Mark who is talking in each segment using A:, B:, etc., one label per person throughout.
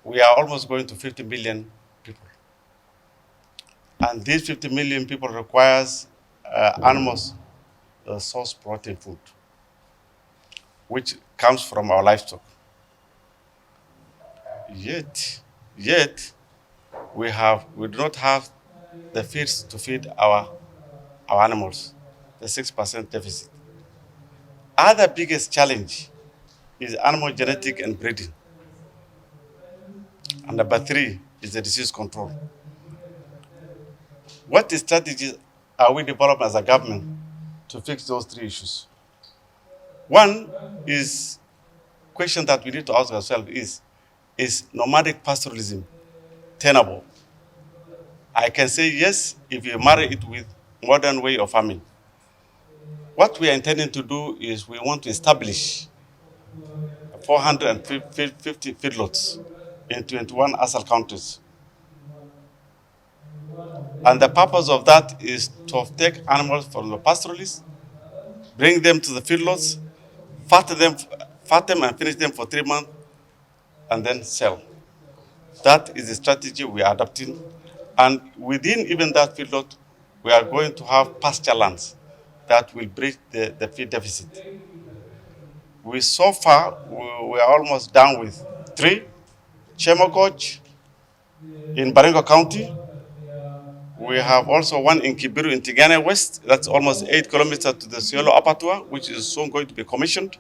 A: we are almost going to 50 million people. And these 50 million people requires animals source protein food, which comes from our livestock. Yet, we do not have the feeds to feed our animals, the 6% deficit. Other biggest challenge is animal genetic and breeding. And number three is the disease control. What strategies are we developing as a government to fix those three issues? One is question that we need to ask ourselves is nomadic pastoralism tenable? I can say yes if you marry it with modern way of farming. What we are intending to do is we want to establish 450 feedlots in 21 ASAL countries. And the purpose of that is to take animals from the pastoralists, bring them to the feedlots, fatten them and finish them for 3 months, and then sell. That is the strategy we are adopting. And within even that feedlot, we are going to have pasture lands that will bridge the feed deficit. So far, we are almost done with 3. Chemogoch in Baringo County. We have also one in Kibiru in Tigane West. That's almost 8 kilometers to the Siolo Abattoir, which is soon going to be commissioned.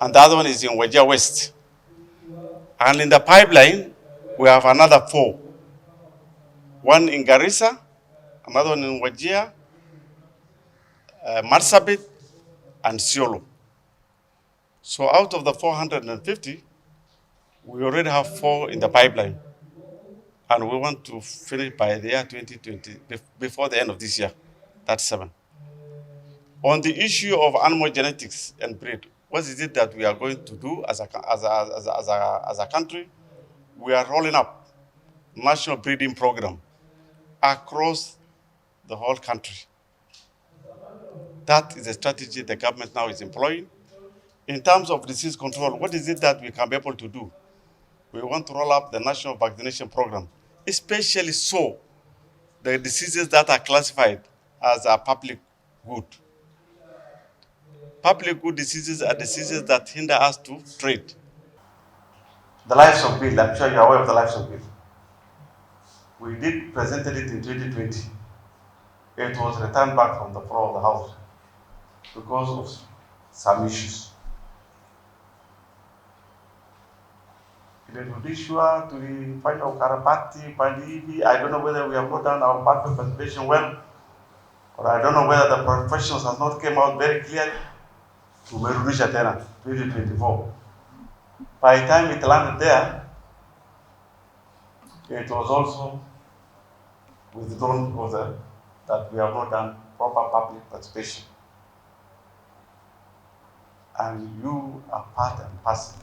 A: And the other one is in Wajir West. And in the pipeline, we have another 4. One in Garissa, another one in Wajir, Marsabit, and Siolo. So out of the 450, we already have 4 in the pipeline. And we want to finish by the year 2020, before the end of this year. That's 7. On the issue of animal genetics and breed, what is it that we are going to do as a country? We are rolling up national breeding program across the whole country. That is a strategy the government now is employing. In terms of disease control, what is it that we can be able to do? We want to roll up the national vaccination program, especially so the diseases that are classified as a public good. Public good diseases are diseases that hinder us to trade. The livestock bill, I'm sure you're aware of the livestock bill. We did presented it in 2020. It was returned back from the floor of the House because of some issues. Ilirudishwa, tulifanya ukarabati, palivi. I don't know whether we have not done our part of presentation well, or I don't know whether the professionals have not came out very clearly. Tumerudisha tena 2024. By the time it landed there, it was also withdrawn because that we have not done proper public participation. And you are part and parcel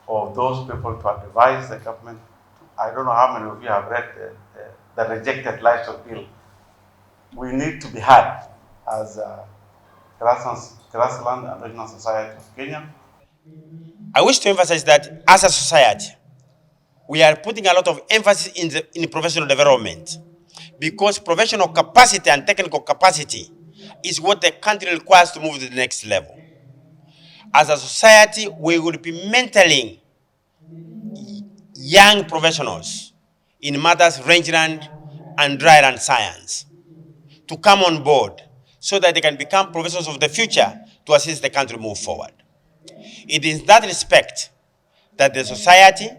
A: of those people to advise the government. I don't know how many of you have read the rejected livestock bill. We need to be heard as Grassland and Regional Society of Kenya.
B: I wish to emphasize that as a society, we are putting a lot of emphasis in professional development, because professional capacity and technical capacity is what the country requires to move to the next level. As a society, we will be mentoring young professionals in matters rangeland and dryland science to come on board so that they can become professionals of the future to assist the country move forward. It is in that respect that the society,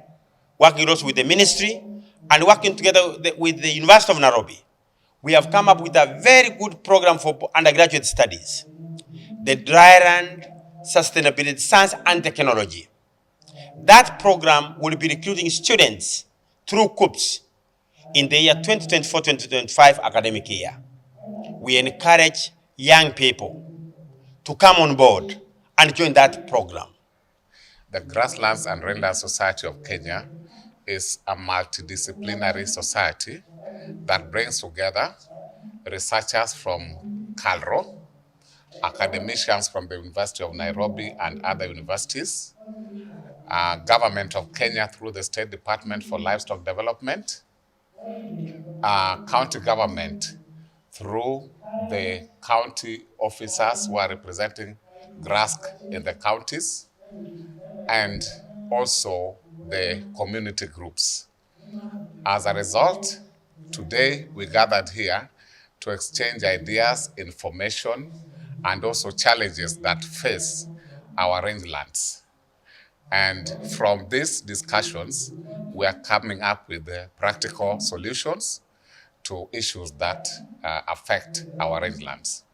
B: working closely with the ministry and working together with the University of Nairobi, we have come up with a very good program for undergraduate studies, the Dryland Sustainability Science and Technology. That program will be recruiting students through COOPS in the year 2024-2025 academic year. We encourage young people to come on board and join that program.
C: The Grasslands and Rangelands Society of Kenya is a multidisciplinary society that brings together researchers from KALRO, academicians from the University of Nairobi and other universities, Government of Kenya through the State Department for Livestock Development, county government through the county officers who are representing GRASC in the counties, and also the community groups. As a result, today we gathered here to exchange ideas, information, and also challenges that face our rangelands. And from these discussions, we are coming up with practical solutions to issues that affect our rangelands.